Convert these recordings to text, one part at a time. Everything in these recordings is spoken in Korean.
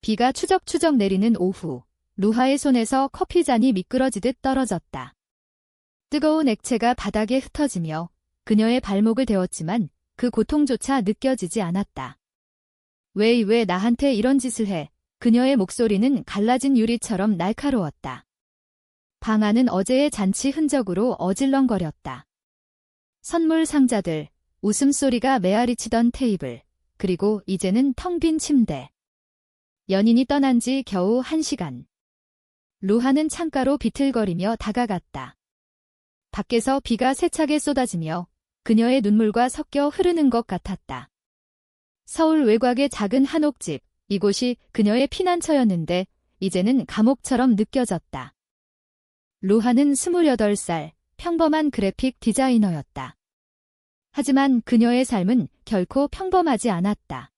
비가 추적추적 내리는 오후, 루하의 손에서 커피잔이 미끄러지듯 떨어졌다. 뜨거운 액체가 바닥에 흩어지며 그녀의 발목을 데웠지만 그 고통조차 느껴지지 않았다. 왜 나한테 이런 짓을 해? 그녀의 목소리는 갈라진 유리처럼 날카로웠다. 방 안은 어제의 잔치 흔적으로 어질렁거렸다. 선물 상자들, 웃음소리가 메아리치던 테이블, 그리고 이제는 텅 빈 침대. 연인이 떠난 지 겨우 1시간. 루하는 창가로 비틀거리며 다가갔다. 밖에서 비가 세차게 쏟아지며 그녀의 눈물과 섞여 흐르는 것 같았다. 서울 외곽의 작은 한옥집, 이곳이 그녀의 피난처였는데 이제는 감옥처럼 느껴졌다. 루하는 28살, 평범한 그래픽 디자이너였다. 하지만 그녀의 삶은 결코 평범하지 않았다.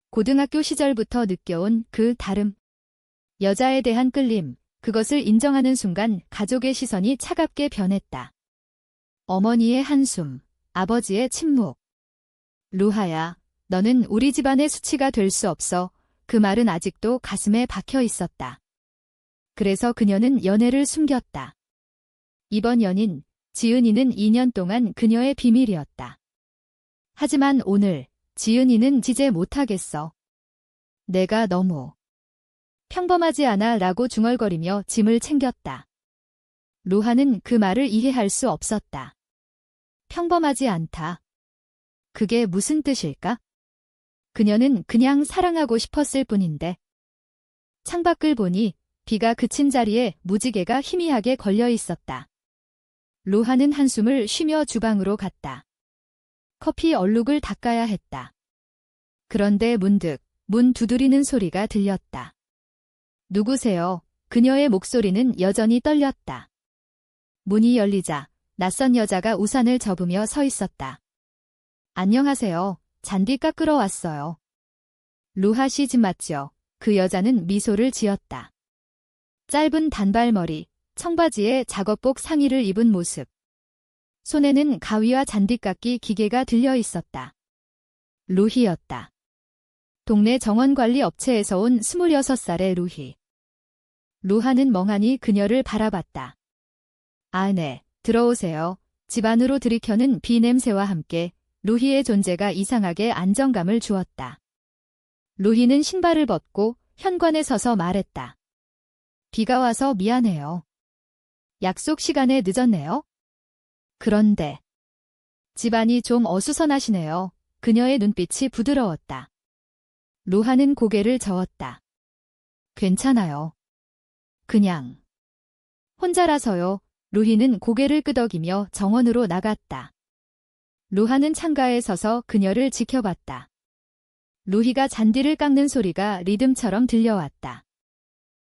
고등학교 시절부터 느껴온 그 다름. 여자에 대한 끌림, 그것을 인정하는 순간 가족의 시선이 차갑게 변했다. 어머니의 한숨, 아버지의 침묵. 루하야, 너는 우리 집안의 수치가 될 수 없어. 그 말은 아직도 가슴에 박혀 있었다. 그래서 그녀는 연애를 숨겼다. 이번 연인, 지은이는 2년 동안 그녀의 비밀이었다. 하지만 오늘, 지은이는 지제 못하겠어. 내가 너무 평범하지 않아 라고 중얼거리며 짐을 챙겼다. 루하는 그 말을 이해할 수 없었다. 평범하지 않다. 그게 무슨 뜻일까? 그녀는 그냥 사랑하고 싶었을 뿐인데. 창밖을 보니 비가 그친 자리에 무지개가 희미하게 걸려 있었다. 루하는 한숨을 쉬며 주방으로 갔다. 커피 얼룩을 닦아야 했다. 그런데 문득 문 두드리는 소리가 들렸다. 누구세요? 그녀의 목소리는 여전히 떨렸다. 문이 열리자 낯선 여자가 우산을 접으며 서 있었다. 안녕하세요. 잔디 깎으러 왔어요. 루하 씨 집 맞죠? 그 여자는 미소를 지었다. 짧은 단발머리, 청바지에 작업복 상의를 입은 모습. 손에는 가위와 잔디깎기 기계가 들려 있었다. 루희였다. 동네 정원관리 업체에서 온 26살의 루희. 루하는 멍하니 그녀를 바라봤다. 아, 네, 들어오세요. 집 안으로 들이켜는 비 냄새와 함께 루희의 존재가 이상하게 안정감을 주었다. 루희는 신발을 벗고 현관에 서서 말했다. 비가 와서 미안해요. 약속 시간에 늦었네요. 그런데 집안이 좀 어수선하시네요. 그녀의 눈빛이 부드러웠다. 루하는 고개를 저었다. 괜찮아요. 그냥 혼자라서요. 루희는 고개를 끄덕이며 정원으로 나갔다. 루하는 창가에 서서 그녀를 지켜봤다. 루희가 잔디를 깎는 소리가 리듬처럼 들려왔다.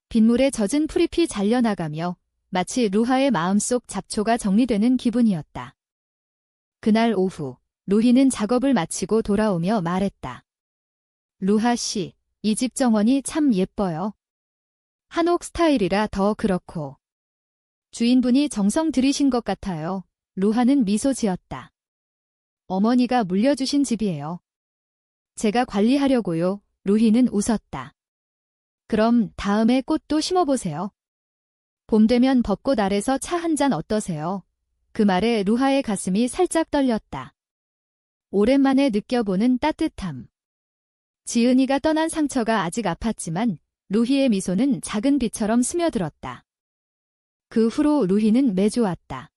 빗물에 젖은 풀잎이 잘려나가며 마치 루하의 마음속 잡초가 정리되는 기분이었다. 그날 오후, 루희는 작업을 마치고 돌아오며 말했다. 루하 씨, 이 집 정원이 참 예뻐요. 한옥 스타일이라 더 그렇고. 주인분이 정성 들이신 것 같아요. 루하는 미소 지었다. 어머니가 물려주신 집이에요. 제가 관리하려고요. 루희는 웃었다. 그럼 다음에 꽃도 심어보세요. 봄 되면 벚꽃 아래서 차 한 잔 어떠세요? 그 말에 루하의 가슴이 살짝 떨렸다. 오랜만에 느껴보는 따뜻함. 지은이가 떠난 상처가 아직 아팠지만 루희의 미소는 작은 비처럼 스며들었다. 그 후로 루희는 매주 왔다.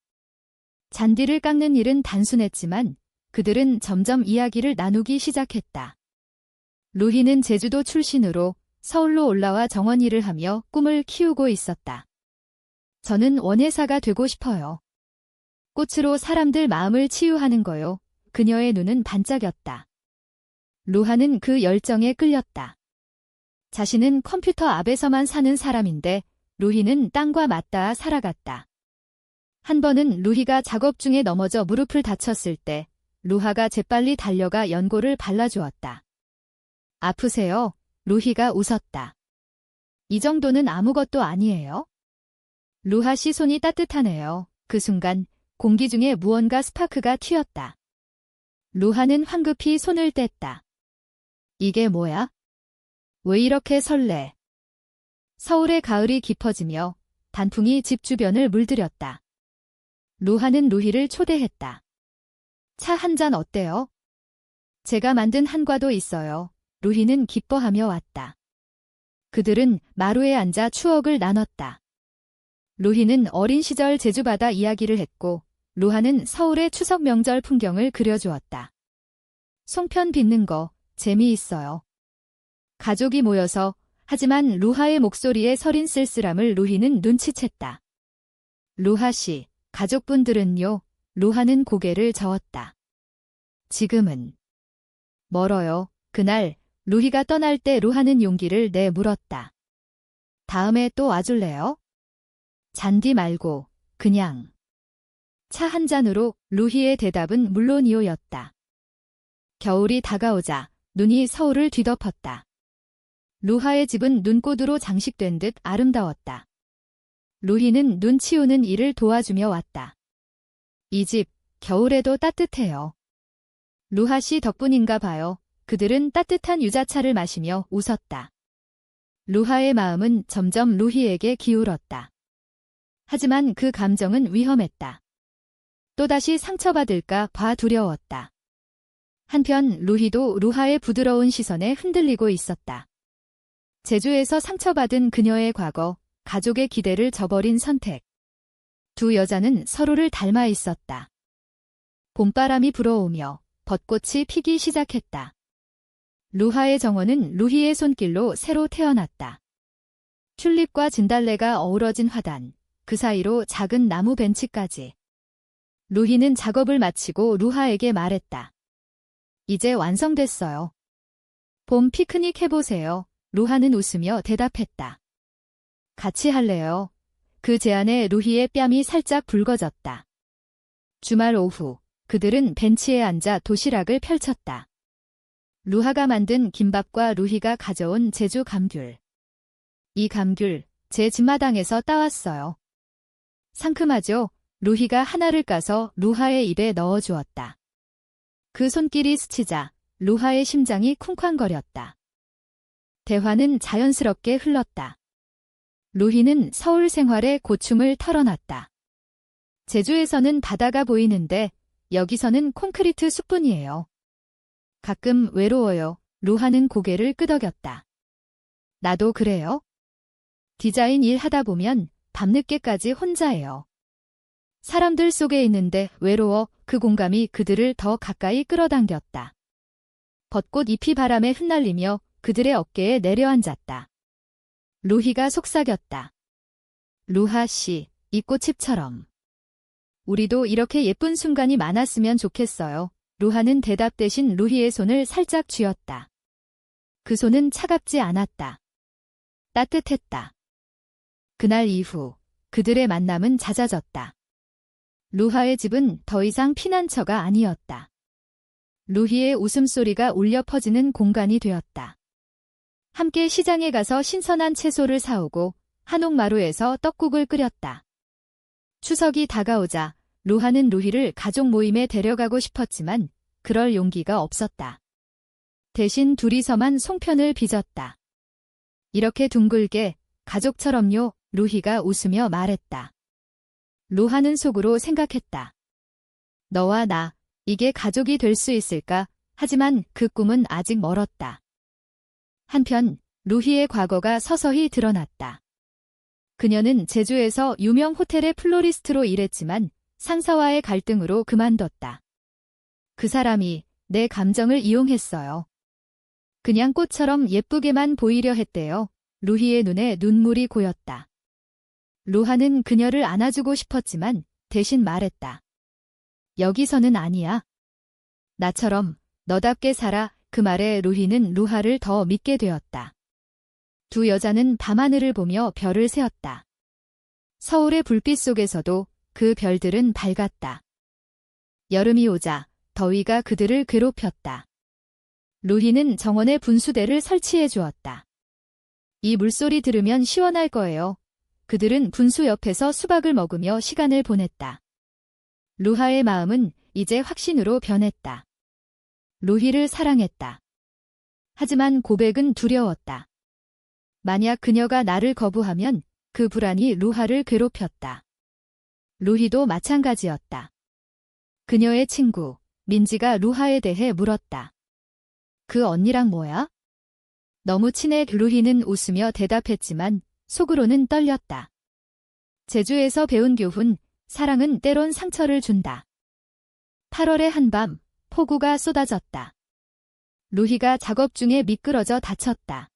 잔디를 깎는 일은 단순했지만 그들은 점점 이야기를 나누기 시작했다. 루희는 제주도 출신으로 서울로 올라와 정원 일을 하며 꿈을 키우고 있었다. 저는 원예사가 되고 싶어요. 꽃으로 사람들 마음을 치유하는 거요. 그녀의 눈은 반짝였다. 루하는 그 열정에 끌렸다. 자신은 컴퓨터 앞에서만 사는 사람인데 루희는 땅과 맞닿아 살아갔다. 한 번은 루희가 작업 중에 넘어져 무릎을 다쳤을 때 루하가 재빨리 달려가 연고를 발라주었다. 아프세요? 루희가 웃었다. 이 정도는 아무것도 아니에요. 루하 씨 손이 따뜻하네요. 그 순간 공기 중에 무언가 스파크가 튀었다. 루하는 황급히 손을 뗐다. 이게 뭐야? 왜 이렇게 설레? 서울의 가을이 깊어지며 단풍이 집 주변을 물들였다. 루하는 루희를 초대했다. 차 한 잔 어때요? 제가 만든 한과도 있어요. 루희는 기뻐하며 왔다. 그들은 마루에 앉아 추억을 나눴다. 루희는 어린 시절 제주바다 이야기를 했고, 루하는 서울의 추석 명절 풍경을 그려주었다. 송편 빚는 거 재미있어요. 가족이 모여서 하지만 루하의 목소리에 서린 쓸쓸함을 루희는 눈치챘다. 루하 씨, 가족분들은요? 루하는 고개를 저었다. 지금은 멀어요. 그날 루희가 떠날 때 루하는 용기를 내 물었다. 다음에 또 와줄래요? 잔디 말고 그냥. 차 한 잔으로 루희의 대답은 물론이오였다. 겨울이 다가오자 눈이 서울을 뒤덮었다. 루하의 집은 눈꽃으로 장식된 듯 아름다웠다. 루희는 눈 치우는 일을 도와주며 왔다. 이 집 겨울에도 따뜻해요. 루하 씨 덕분인가 봐요. 그들은 따뜻한 유자차를 마시며 웃었다. 루하의 마음은 점점 루희에게 기울었다. 하지만 그 감정은 위험했다. 또다시 상처받을까 봐 두려웠다. 한편 루희도 루하의 부드러운 시선에 흔들리고 있었다. 제주에서 상처받은 그녀의 과거, 가족의 기대를 저버린 선택. 두 여자는 서로를 닮아 있었다. 봄바람이 불어오며 벚꽃이 피기 시작했다. 루하의 정원은 루희의 손길로 새로 태어났다. 튤립과 진달래가 어우러진 화단, 그 사이로 작은 나무 벤치까지. 루희는 작업을 마치고 루하에게 말했다. 이제 완성됐어요. 봄 피크닉 해보세요. 루하는 웃으며 대답했다. 같이 할래요? 그 제안에 루희의 뺨이 살짝 붉어졌다. 주말 오후, 그들은 벤치에 앉아 도시락을 펼쳤다. 루하가 만든 김밥과 루희가 가져온 제주 감귤. 이 감귤, 제 집마당에서 따왔어요. 상큼하죠? 루희가 하나를 까서 루하의 입에 넣어주었다. 그 손길이 스치자 루하의 심장이 쿵쾅거렸다. 대화는 자연스럽게 흘렀다. 루희는 서울 생활의 고충을 털어놨다. 제주에서는 바다가 보이는데 여기서는 콘크리트 숲뿐이에요. 가끔 외로워요. 루하는 고개를 끄덕였다. 나도 그래요. 디자인 일 하다 보면 밤늦게까지 혼자예요. 사람들 속에 있는데 외로워. 그 공감이 그들을 더 가까이 끌어당겼다. 벚꽃 잎이 바람에 흩날리며 그들의 어깨에 내려앉았다. 루희가 속삭였다. 루하 씨, 이 꽃잎처럼. 우리도 이렇게 예쁜 순간이 많았으면 좋겠어요. 루하는 대답 대신 루희의 손을 살짝 쥐었다. 그 손은 차갑지 않았다. 따뜻했다. 그날 이후 그들의 만남은 잦아졌다. 루하의 집은 더 이상 피난처가 아니었다. 루희의 웃음소리가 울려 퍼지는 공간이 되었다. 함께 시장에 가서 신선한 채소를 사오고 한옥마루에서 떡국을 끓였다. 추석이 다가오자 루하는 루희를 가족 모임에 데려가고 싶었지만 그럴 용기가 없었다. 대신 둘이서만 송편을 빚었다. 이렇게 둥글게 가족처럼요. 루희가 웃으며 말했다. 루하는 속으로 생각했다. 너와 나, 이게 가족이 될 수 있을까? 하지만 그 꿈은 아직 멀었다. 한편 루희의 과거가 서서히 드러났다. 그녀는 제주에서 유명 호텔의 플로리스트로 일했지만 상사와의 갈등으로 그만뒀다. 그 사람이 내 감정을 이용했어요. 그냥 꽃처럼 예쁘게만 보이려 했대요. 루희의 눈에 눈물이 고였다. 루하는 그녀를 안아주고 싶었지만 대신 말했다. 여기서는 아니야. 나처럼 너답게 살아. 그 말에 루희는 루하를 더 믿게 되었다. 두 여자는 밤하늘을 보며 별을 세었다. 서울의 불빛 속에서도 그 별들은 밝았다. 여름이 오자 더위가 그들을 괴롭혔다. 루희는 정원에 분수대를 설치해 주었다. 이 물소리 들으면 시원할 거예요. 그들은 분수 옆에서 수박을 먹으며 시간을 보냈다. 루하의 마음은 이제 확신으로 변했다. 루희를 사랑했다. 하지만 고백은 두려웠다. 만약 그녀가 나를 거부하면 그 불안이 루하를 괴롭혔다. 루희도 마찬가지였다. 그녀의 친구, 민지가 루하에 대해 물었다. 그 언니랑 뭐야? 너무 친해. 루희는 웃으며 대답했지만 속으로는 떨렸다. 제주에서 배운 교훈, 사랑은 때론 상처를 준다. 8월의 한밤, 폭우가 쏟아졌다. 루희가 작업 중에 미끄러져 다쳤다.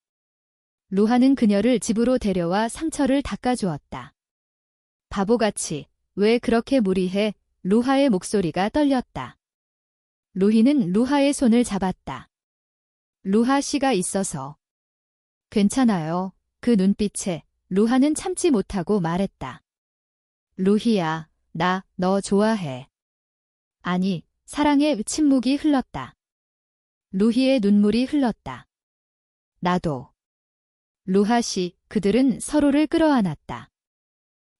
루하는 그녀를 집으로 데려와 상처를 닦아주었다. 바보같이, 왜 그렇게 무리해? 루하의 목소리가 떨렸다. 루희는 루하의 손을 잡았다. 루하 씨가 있어서. 괜찮아요. 그 눈빛에 루하는 참지 못하고 말했다. 루희야, 나 너 좋아해. 아니, 사랑의 침묵이 흘렀다. 루희의 눈물이 흘렀다. 나도. 루하 씨, 그들은 서로를 끌어안았다.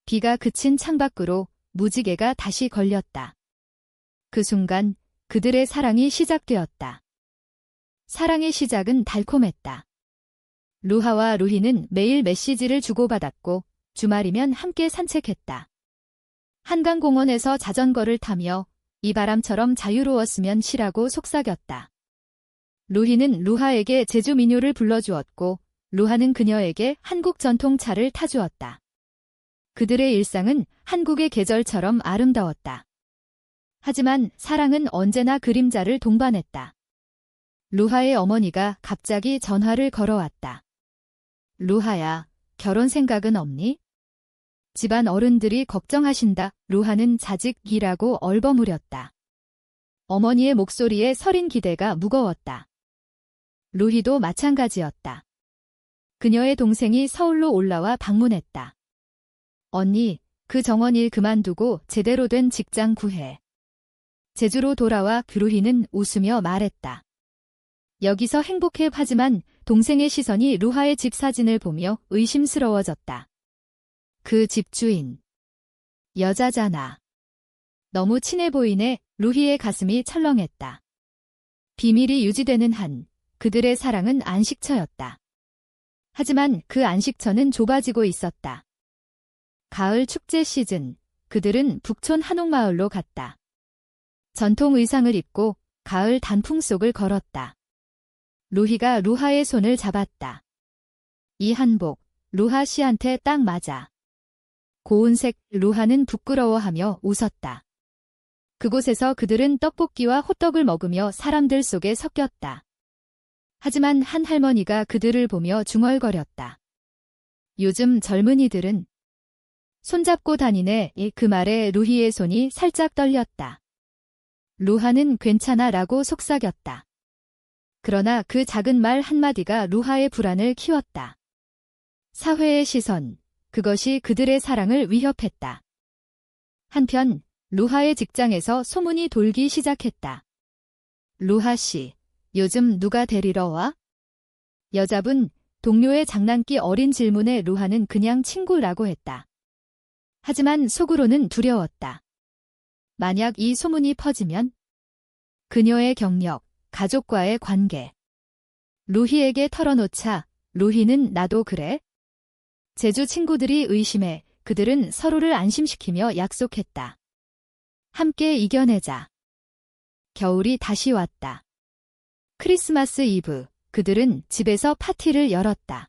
비가 그친 창밖으로 무지개가 다시 걸렸다. 그 순간 그들의 사랑이 시작되었다. 사랑의 시작은 달콤했다. 루하와 루희는 매일 메시지를 주고받았고 주말이면 함께 산책했다. 한강공원에서 자전거를 타며 이 바람처럼 자유로웠으면 시라고 속삭였다. 루희는 루하에게 제주 민요를 불러주었고 루하는 그녀에게 한국 전통차를 타주었다. 그들의 일상은 한국의 계절처럼 아름다웠다. 하지만 사랑은 언제나 그림자를 동반했다. 루하의 어머니가 갑자기 전화를 걸어왔다. 루하야, 결혼 생각은 없니? 집안 어른들이 걱정하신다. 루하는 자직이라고 얼버무렸다. 어머니의 목소리에 서린 기대가 무거웠다. 루희도 마찬가지였다. 그녀의 동생이 서울로 올라와 방문했다. 언니, 그 정원 일 그만두고 제대로 된 직장 구해. 제주로 돌아와. 루희는 웃으며 말했다. 여기서 행복해. 하지만 동생의 시선이 루하의 집 사진을 보며 의심스러워졌다. 그 집주인. 여자잖아. 너무 친해 보이네. 루희의 가슴이 철렁했다. 비밀이 유지되는 한 그들의 사랑은 안식처였다. 하지만 그 안식처는 좁아지고 있었다. 가을 축제 시즌, 그들은 북촌 한옥마을로 갔다. 전통 의상을 입고 가을 단풍 속을 걸었다. 루희가 루하의 손을 잡았다. 이 한복, 루하 씨한테 딱 맞아. 고운색. 루하는 부끄러워하며 웃었다. 그곳에서 그들은 떡볶이와 호떡을 먹으며 사람들 속에 섞였다. 하지만 한 할머니가 그들을 보며 중얼거렸다. 요즘 젊은이들은 손잡고 다니네. 그 말에 루희의 손이 살짝 떨렸다. 루하는 괜찮아 라고 속삭였다. 그러나 그 작은 말 한마디가 루하의 불안을 키웠다. 사회의 시선, 그것이 그들의 사랑을 위협했다. 한편 루하의 직장에서 소문이 돌기 시작했다. 루하 씨, 요즘 누가 데리러 와? 여자분, 동료의 장난기 어린 질문에 루하는 그냥 친구라고 했다. 하지만 속으로는 두려웠다. 만약 이 소문이 퍼지면? 그녀의 경력, 가족과의 관계. 루희에게 털어놓자. 루희는 나도 그래? 제주 친구들이 의심해. 그들은 서로를 안심시키며 약속했다. 함께 이겨내자. 겨울이 다시 왔다. 크리스마스 이브, 그들은 집에서 파티를 열었다.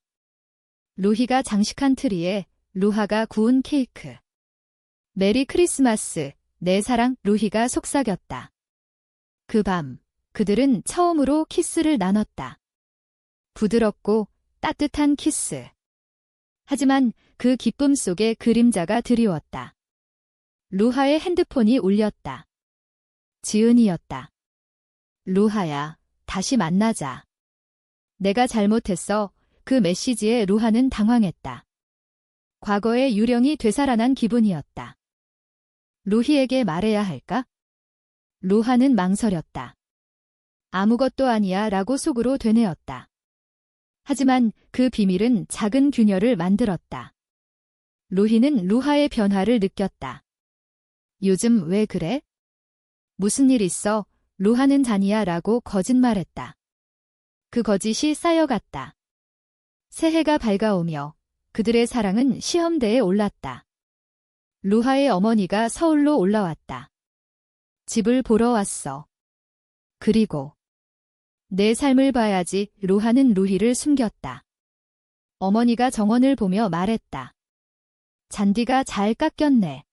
루희가 장식한 트리에 루하가 구운 케이크. 메리 크리스마스, 내 사랑. 루희가 속삭였다. 그 밤, 그들은 처음으로 키스를 나눴다. 부드럽고 따뜻한 키스. 하지만 그 기쁨 속에 그림자가 드리웠다. 루하의 핸드폰이 울렸다. 지은이었다. 루하야, 다시 만나자. 내가 잘못했어. 그 메시지에 루하는 당황했다. 과거의 유령이 되살아난 기분이었다. 루희에게 말해야 할까? 루하는 망설였다. 아무것도 아니야 라고 속으로 되뇌었다. 하지만 그 비밀은 작은 균열을 만들었다. 루희는 루하의 변화를 느꼈다. 요즘 왜 그래? 무슨 일 있어? 루하는 잔이야 라고 거짓말했다. 그 거짓이 쌓여갔다. 새해가 밝아오며 그들의 사랑은 시험대에 올랐다. 루하의 어머니가 서울로 올라왔다. 집을 보러 왔어. 그리고 내 삶을 봐야지. 루하는 루희를 숨겼다. 어머니가 정원을 보며 말했다. 잔디가 잘 깎였네.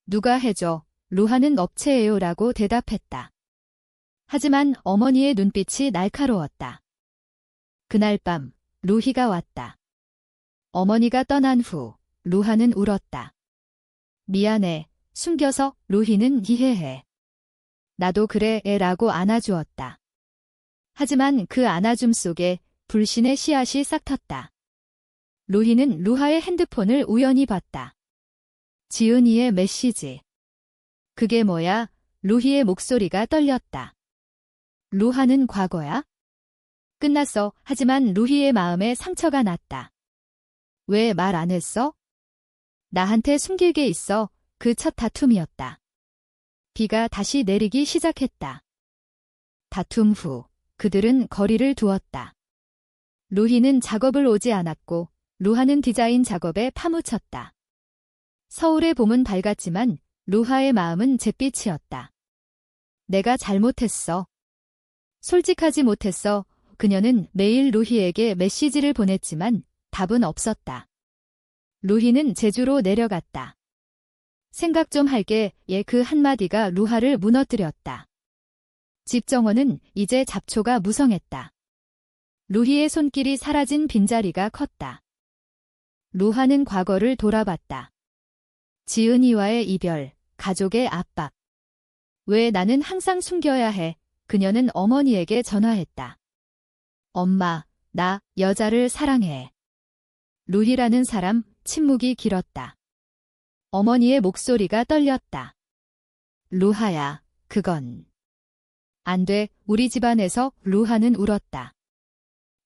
누가 해줘? 루하는 업체예요 라고 대답했다. 하지만 어머니의 눈빛이 날카로웠다. 그날 밤 루희가 왔다. 어머니가 떠난 후 루하는 울었다. 미안해. 숨겨서. 루희는 이해해. 나도 그래 라고 안아주었다. 하지만 그 안아줌 속에 불신의 씨앗이 싹텄다. 루희는 루하의 핸드폰을 우연히 봤다. 지은이의 메시지. 그게 뭐야? 루희의 목소리가 떨렸다. 루하는 과거야? 끝났어. 하지만 루희의 마음에 상처가 났다. 왜 말 안 했어? 나한테 숨길 게 있어. 그 첫 다툼이었다. 비가 다시 내리기 시작했다. 다툼 후 그들은 거리를 두었다. 루희는 작업을 오지 않았고 루하는 디자인 작업에 파묻혔다. 서울의 봄은 밝았지만 루하의 마음은 잿빛이었다. 내가 잘못했어. 솔직하지 못했어. 그녀는 매일 루희에게 메시지를 보냈지만 답은 없었다. 루희는 제주로 내려갔다. 생각 좀 할게. 그 한마디가 루하를 무너뜨렸다. 집 정원은 이제 잡초가 무성했다. 루희의 손길이 사라진 빈자리가 컸다. 루하는 과거를 돌아봤다. 지은이와의 이별, 가족의 압박. 왜 나는 항상 숨겨야 해? 그녀는 어머니에게 전화했다. 엄마, 나 여자를 사랑해. 루희라는 사람. 침묵이 길었다. 어머니의 목소리가 떨렸다. 루하야, 그건 안 돼. 우리 집안에서. 루하는 울었다.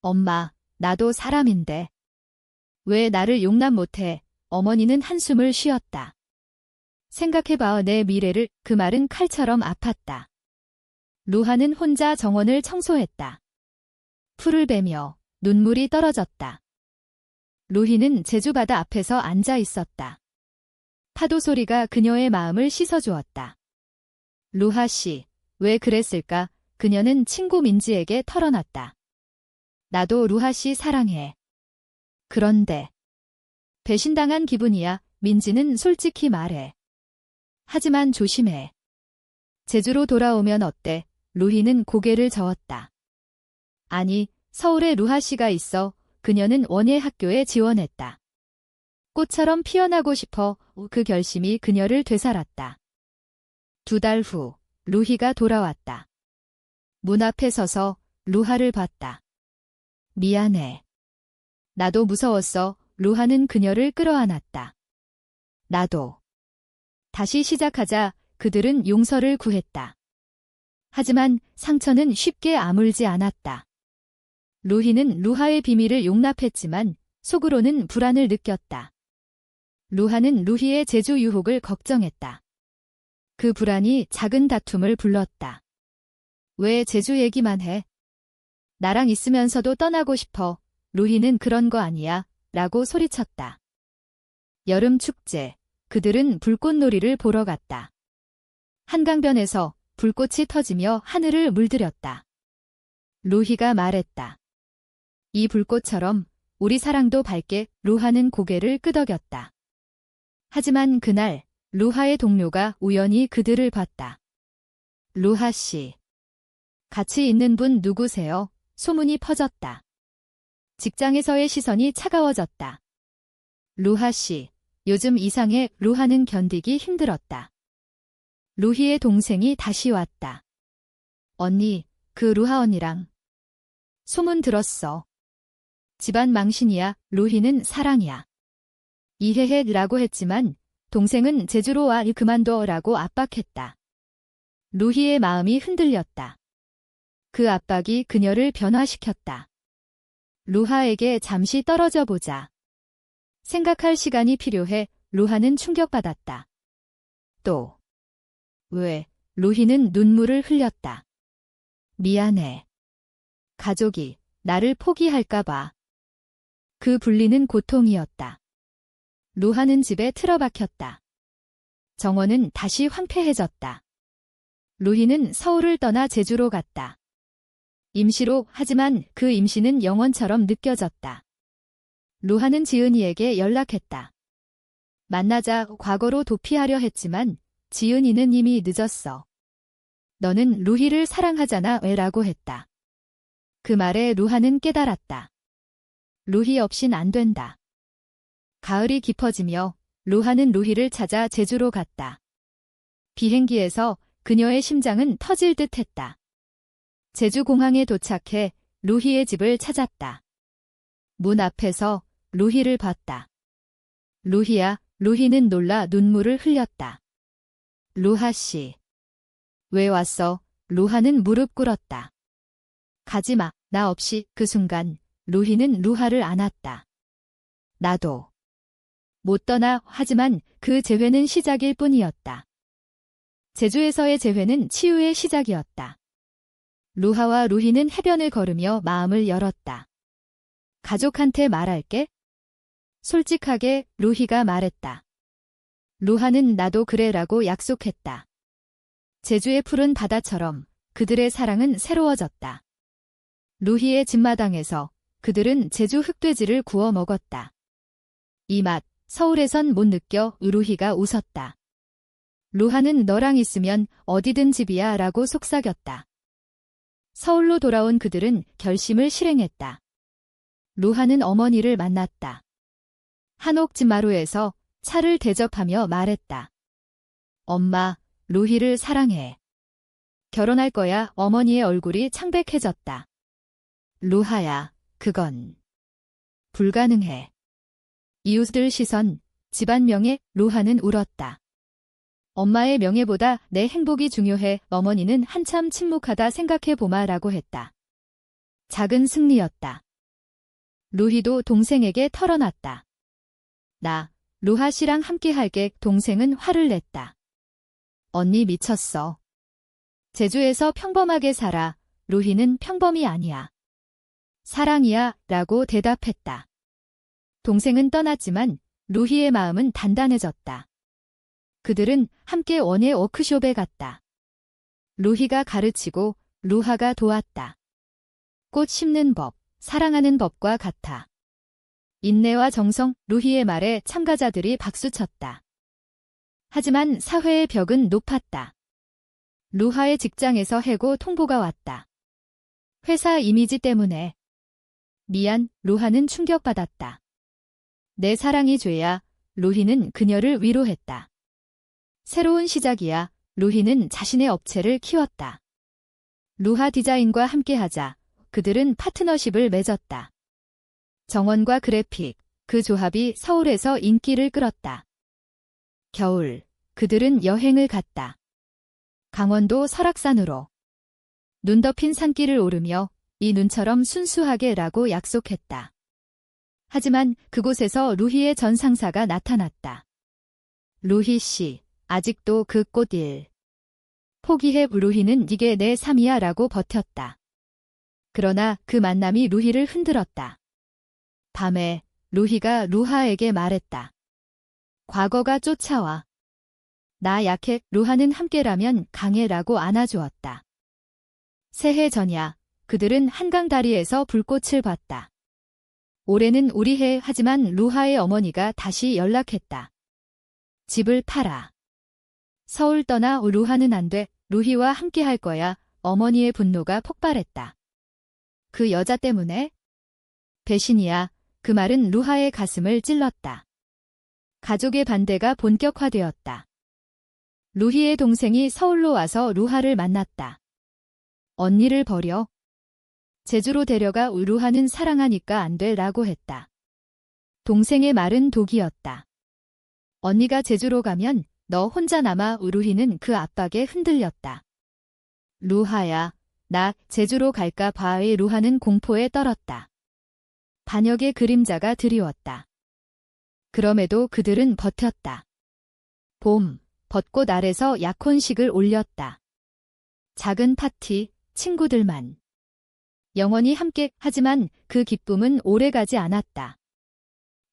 엄마, 나도 사람인데. 왜 나를 용납 못해? 어머니는 한숨을 쉬었다. 생각해봐. 내 미래를. 그 말은 칼처럼 아팠다. 루하는 혼자 정원을 청소했다. 풀을 베며 눈물이 떨어졌다. 루희는 제주바다 앞에서 앉아 있었다. 파도 소리가 그녀의 마음을 씻어주었다. 루하 씨, 왜 그랬을까? 그녀는 친구 민지에게 털어놨다. 나도 루하 씨 사랑해. 그런데 배신당한 기분이야. 민지는 솔직히 말해. 하지만 조심해. 제주로 돌아오면 어때? 루희는 고개를 저었다. 아니, 서울에 루하 씨가 있어. 그녀는 원예 학교에 지원했다. 꽃처럼 피어나고 싶어. 그 결심이 그녀를 되살았다. 2달 후 루희가 돌아왔다. 문 앞에 서서 루하를 봤다. 미안해. 나도 무서웠어. 루하는 그녀를 끌어안았다. 나도. 다시 시작하자. 그들은 용서를 구했다. 하지만 상처는 쉽게 아물지 않았다. 루희는 루하의 비밀을 용납했지만 속으로는 불안을 느꼈다. 루하는 루희의 제주 유혹을 걱정했다. 그 불안이 작은 다툼을 불렀다. 왜 제주 얘기만 해? 나랑 있으면서도 떠나고 싶어. 루희는 그런 거 아니야. 라고 소리쳤다. 여름 축제. 그들은 불꽃놀이를 보러 갔다. 한강변에서 불꽃이 터지며 하늘을 물들였다. 루희가 말했다. 이 불꽃처럼 우리 사랑도 밝게. 루하는 고개를 끄덕였다. 하지만 그날 루하의 동료가 우연히 그들을 봤다. 루하 씨. 같이 있는 분 누구세요? 소문이 퍼졌다. 직장에서의 시선이 차가워졌다. 루하 씨. 요즘 이상해. 루하는 견디기 힘들었다. 루희의 동생이 다시 왔다. 언니, 그 루하 언니랑 소문 들었어. 집안 망신이야. 루희는 사랑이야. 이해해 라고 했지만 동생은 제주로 와. 그만둬 라고 압박했다. 루희의 마음이 흔들렸다. 그 압박이 그녀를 변화시켰다. 루하에게 잠시 떨어져 보자. 생각할 시간이 필요해. 루하는 충격받았다. 또. 왜? 루희는 눈물을 흘렸다. 미안해. 가족이 나를 포기할까 봐. 그 분리는 고통이었다. 루하는 집에 틀어박혔다. 정원은 다시 황폐해졌다. 루희는 서울을 떠나 제주로 갔다. 임시로 하지만 그 임시는 영원처럼 느껴졌다. 루하는 지은이에게 연락했다. 만나자 과거로 도피하려 했지만 지은이는 이미 늦었어. 너는 루희를 사랑하잖아 왜라고 했다. 그 말에 루하는 깨달았다. 루희 없인 안 된다. 가을이 깊어지며 루하는 루희를 찾아 제주로 갔다. 비행기에서 그녀의 심장은 터질 듯 했다. 제주공항에 도착해 루희의 집을 찾았다. 문 앞에서 루희를 봤다. 루희야, 루희는 놀라 눈물을 흘렸다. 루하 씨. 왜 왔어? 루하는 무릎 꿇었다. 가지마, 나 없이. 그 순간 루희는 루하를 안았다. 나도. 못 떠나. 하지만 그 재회는 시작일 뿐이었다. 제주에서의 재회는 치유의 시작이었다. 루하와 루희는 해변을 걸으며 마음을 열었다. 가족한테 말할게? 솔직하게 루희가 말했다. 루하는 나도 그래라고 약속했다. 제주의 푸른 바다처럼 그들의 사랑은 새로워졌다. 루희의 집마당에서 그들은 제주 흑돼지를 구워 먹었다. 이 맛, 서울에선 못 느껴. 루희가 웃었다. 루하는 너랑 있으면 어디든 집이야 라고 속삭였다. 서울로 돌아온 그들은 결심을 실행했다. 루하는 어머니를 만났다. 한옥집 마루에서 차를 대접하며 말했다. 엄마, 루희를 사랑해. 결혼할 거야. 어머니의 얼굴이 창백해졌다. 루하야, 그건 불가능해. 이웃들 시선, 집안 명예. 루하는 울었다. 엄마의 명예보다 내 행복이 중요해. 어머니는 한참 침묵하다 생각해보마라고 했다. 작은 승리였다. 루희도 동생에게 털어놨다. 나, 루하 씨랑 함께 할게. 동생은 화를 냈다. 언니 미쳤어. 제주에서 평범하게 살아. 루희는 평범이 아니야. 사랑이야 라고 대답했다. 동생은 떠났지만 루희의 마음은 단단해졌다. 그들은 함께 원예 워크숍에 갔다. 루희가 가르치고 루하가 도왔다. 꽃 심는 법, 사랑하는 법과 같아. 인내와 정성. 루희의 말에 참가자들이 박수쳤다. 하지만 사회의 벽은 높았다. 루하의 직장에서 해고 통보가 왔다. 회사 이미지 때문에. 미안, 루하는 충격받았다. 내 사랑이 죄야. 루희는 그녀를 위로했다. 새로운 시작이야. 루희는 자신의 업체를 키웠다. 루하 디자인과 함께하자. 그들은 파트너십을 맺었다. 정원과 그래픽, 그 조합이 서울에서 인기를 끌었다. 겨울, 그들은 여행을 갔다. 강원도 설악산으로. 눈 덮인 산길을 오르며 이 눈처럼 순수하게 라고 약속했다. 하지만 그곳에서 루희의 전 상사가 나타났다. 루희 씨, 아직도 그 꽃 일. 포기해. 루희는 이게 내 삶이야 라고 버텼다. 그러나 그 만남이 루희를 흔들었다. 밤에 루희가 루하에게 말했다. 과거가 쫓아와. 나 약해. 루하는 함께라면 강해라고 안아주었다. 새해 전야, 그들은 한강 다리에서 불꽃을 봤다. 올해는 우리 해. 하지만 루하의 어머니가 다시 연락했다. 집을 팔아. 서울 떠나. 루하는 안 돼. 루희와 함께 할 거야. 어머니의 분노가 폭발했다. 그 여자 때문에? 배신이야. 그 말은 루하의 가슴을 찔렀다. 가족의 반대가 본격화되었다. 루희의 동생이 서울로 와서 루하를 만났다. 언니를 버려. 제주로 데려가. 루하는 사랑하니까 안 돼 라고 했다. 동생의 말은 독이었다. 언니가 제주로 가면 너 혼자 남아. 루희는 그 압박에 흔들렸다. 루하야, 나 제주로 갈까 봐의 루하는 공포에 떨었다. 반역의 그림자가 드리웠다. 그럼에도 그들은 버텼다. 봄, 벚꽃 아래서 약혼식을 올렸다. 작은 파티, 친구들만. 영원히 함께. 하지만 그 기쁨은 오래가지 않았다.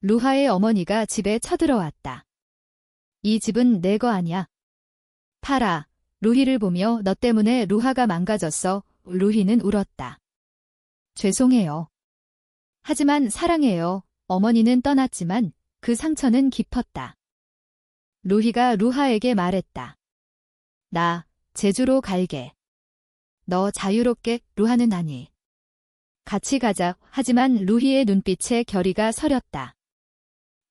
루하의 어머니가 집에 쳐들어왔다. 이 집은 내 거 아냐. 팔아. 루희를 보며 너 때문에 루하가 망가졌어. 루희는 울었다. 죄송해요. 하지만 사랑해요. 어머니는 떠났지만 그 상처는 깊었다. 루희가 루하에게 말했다. 나 제주로 갈게. 너 자유롭게. 루하는 아니. 같이 가자. 하지만 루희의 눈빛에 결의가 서렸다.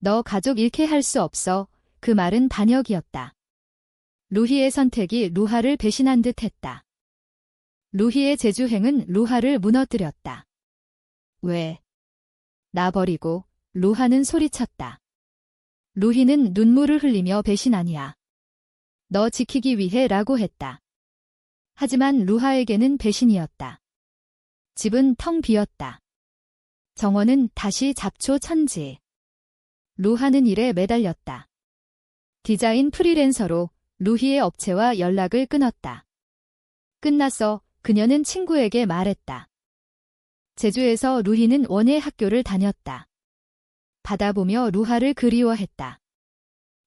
너 가족 잃게 할 수 없어. 그 말은 반역이었다. 루희의 선택이 루하를 배신한 듯 했다. 루희의 제주행은 루하를 무너뜨렸다. 왜? 나 버리고. 루하는 소리쳤다. 루희는 눈물을 흘리며 배신 아니야. 너 지키기 위해 라고 했다. 하지만 루하에게는 배신이었다. 집은 텅 비었다. 정원은 다시 잡초 천지. 루하는 일에 매달렸다. 디자인 프리랜서로 루희의 업체와 연락을 끊었다. 끝났어. 그녀는 친구에게 말했다. 제주에서 루희는 원예 학교를 다녔다. 바다 보며 루하를 그리워했다.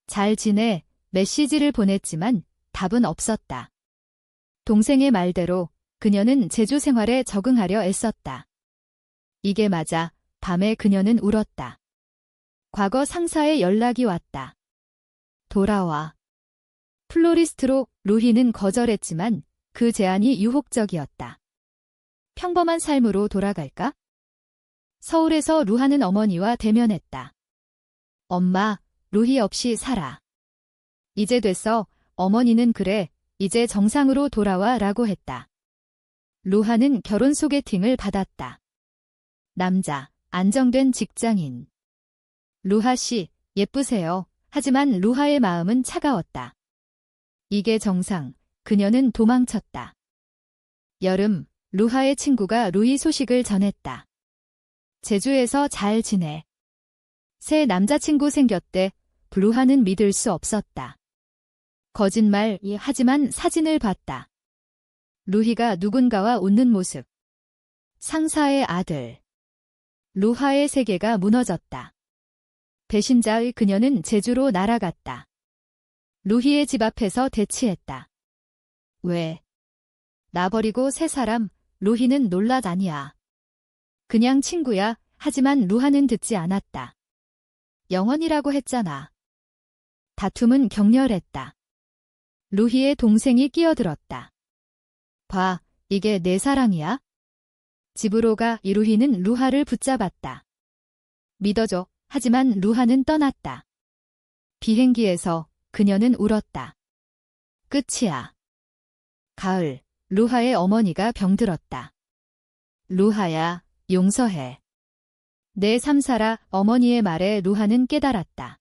잘 지내. 메시지를 보냈지만 답은 없었다. 동생의 말대로 그녀는 제주 생활에 적응하려 애썼다. 이게 맞아. 밤에 그녀는 울었다. 과거 상사의 연락이 왔다. 돌아와. 플로리스트로. 루희는 거절했지만 그 제안이 유혹적이었다. 평범한 삶으로 돌아갈까? 서울에서 루하는 어머니와 대면했다. 엄마, 루희 없이 살아. 이제 됐어. 어머니는 그래. 이제 정상으로 돌아와 라고 했다. 루하는 결혼 소개팅을 받았다. 남자, 안정된 직장인. 루하 씨, 예쁘세요. 하지만 루하의 마음은 차가웠다. 이게 정상. 그녀는 도망쳤다. 여름, 루하의 친구가 루희 소식을 전했다. 제주에서 잘 지내. 새 남자친구 생겼대. 루하는 믿을 수 없었다. 거짓말. 하지만 사진을 봤다. 루희가 누군가와 웃는 모습. 상사의 아들. 루하의 세계가 무너졌다. 배신자의 그녀는 제주로 날아갔다. 루희의 집 앞에서 대치했다. 왜? 나 버리고 새 사람. 루희는 놀라. 아니야. 그냥 친구야. 하지만 루하는 듣지 않았다. 영원이라고 했잖아. 다툼은 격렬했다. 루희의 동생이 끼어들었다. 봐, 이게 내 사랑이야? 집으로 가. 루희는 루하를 붙잡았다. 믿어줘. 하지만 루하는 떠났다. 비행기에서 그녀는 울었다. 끝이야. 가을, 루하의 어머니가 병들었다. 루하야, 용서해. 내 삶 살아. 어머니의 말에 루하는 깨달았다.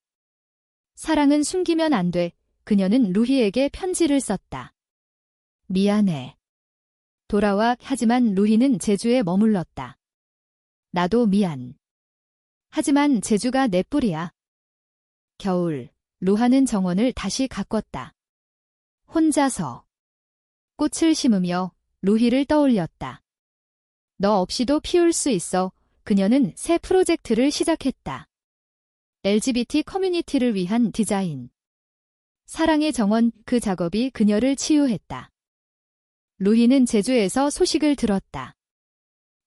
사랑은 숨기면 안 돼. 그녀는 루희에게 편지를 썼다. 미안해. 돌아와. 하지만 루희는 제주에 머물렀다. 나도 미안. 하지만 제주가 내 뿌리야. 겨울, 루하는 정원을 다시 가꿨다. 혼자서. 꽃을 심으며 루희를 떠올렸다. 너 없이도 피울 수 있어. 그녀는 새 프로젝트를 시작했다. LGBT 커뮤니티를 위한 디자인. 사랑의 정원. 그 작업이 그녀를 치유했다. 루희는 제주에서 소식을 들었다.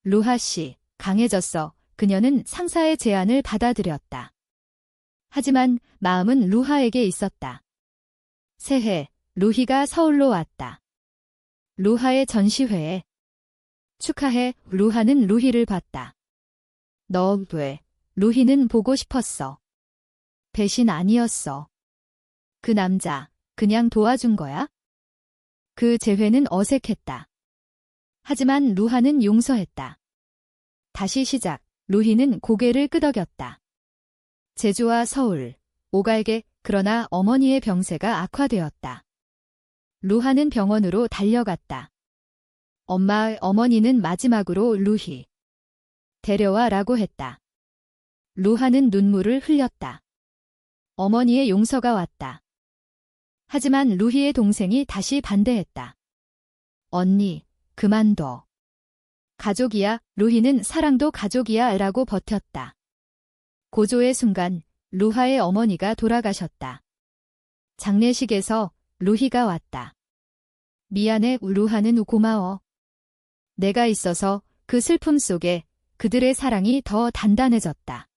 루하 씨, 강해졌어. 그녀는 상사의 제안을 받아들였다. 하지만 마음은 루하에게 있었다. 새해, 루희가 서울로 왔다. 루하의 전시회에. 축하해. 루하는 루희를 봤다. 너 왜? 루희는 보고 싶었어. 배신 아니었어. 그 남자, 그냥 도와준 거야? 그 재회는 어색했다. 하지만 루하는 용서했다. 다시 시작. 루희는 고개를 끄덕였다. 제주와 서울, 오갈개. 그러나 어머니의 병세가 악화되었다. 루하는 병원으로 달려갔다. 엄마의 어머니는 마지막으로 루희. 데려와 라고 했다. 루하는 눈물을 흘렸다. 어머니의 용서가 왔다. 하지만 루희의 동생이 다시 반대했다. 언니, 그만둬. 가족이야. 루희는 사랑도 가족이야 라고 버텼다. 고조의 순간 루하의 어머니가 돌아가셨다. 장례식에서 루희가 왔다. 미안해, 루하는 고마워. 내가 있어서 그 슬픔 속에 그들의 사랑이 더 단단해졌다.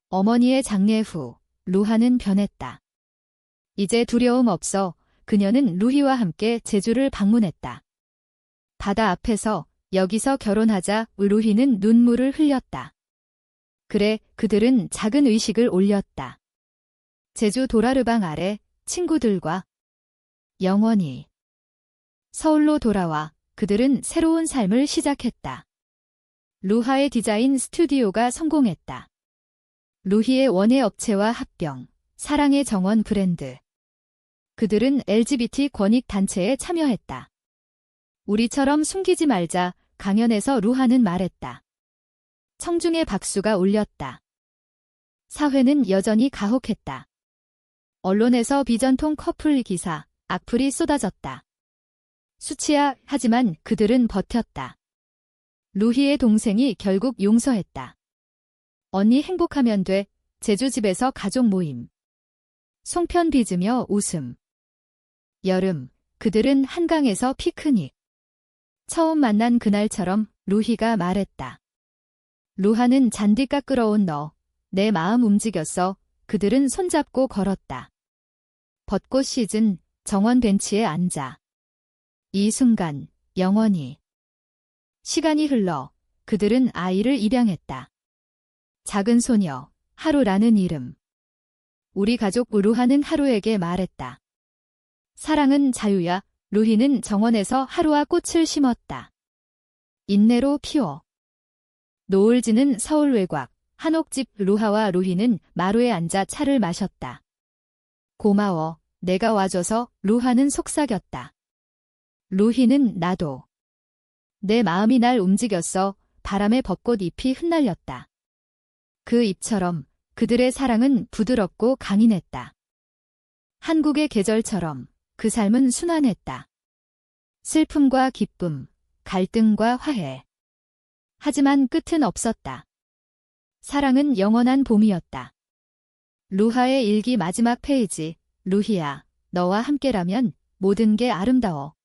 어머니의 장례 후 루하는 변했다. 이제 두려움 없어 그녀는 루희와 함께 제주를 방문했다. 바다 앞에서 여기서 결혼하자 루희는 눈물을 흘렸다. 그래, 그들은 작은 의식을 올렸다. 제주 도라르방 아래 친구들과 영원히 서울로 돌아와 그들은 새로운 삶을 시작했다. 루하의 디자인 스튜디오가 성공했다. 루희의 원예 업체와 합병, 사랑의 정원 브랜드. 그들은 LGBT 권익 단체에 참여했다. 우리처럼 숨기지 말자, 강연에서 루하는 말했다. 청중의 박수가 울렸다. 사회는 여전히 가혹했다. 언론에서 비전통 커플 기사, 악플이 쏟아졌다. 수치야, 하지만 그들은 버텼다. 루희의 동생이 결국 용서했다. 언니 행복하면 돼, 제주집에서 가족 모임. 송편 빚으며 웃음. 여름, 그들은 한강에서 피크닉. 처음 만난 그날처럼 루희가 말했다. 루하는 잔디가 끌어온 너, 내 마음 움직였어. 그들은 손잡고 걸었다. 벚꽃 시즌, 정원 벤치에 앉아. 이 순간, 영원히. 시간이 흘러 그들은 아이를 입양했다. 작은 소녀, 하루라는 이름. 우리 가족 루하는 하루에게 말했다. 사랑은 자유야. 루희는 정원에서 하루와 꽃을 심었다. 인내로 피워. 노을 지는 서울 외곽, 한옥집. 루하와 루희는 마루에 앉아 차를 마셨다. 고마워, 내가 와줘서. 루하는 속삭였다. 루희는 나도. 내 마음이 날 움직였어. 바람에 벚꽃 잎이 흩날렸다. 그 잎처럼 그들의 사랑은 부드럽고 강인했다. 한국의 계절처럼 그 삶은 순환했다. 슬픔과 기쁨, 갈등과 화해. 하지만 끝은 없었다. 사랑은 영원한 봄이었다. 루하의 일기 마지막 페이지. 루희야, 너와 함께라면 모든 게 아름다워.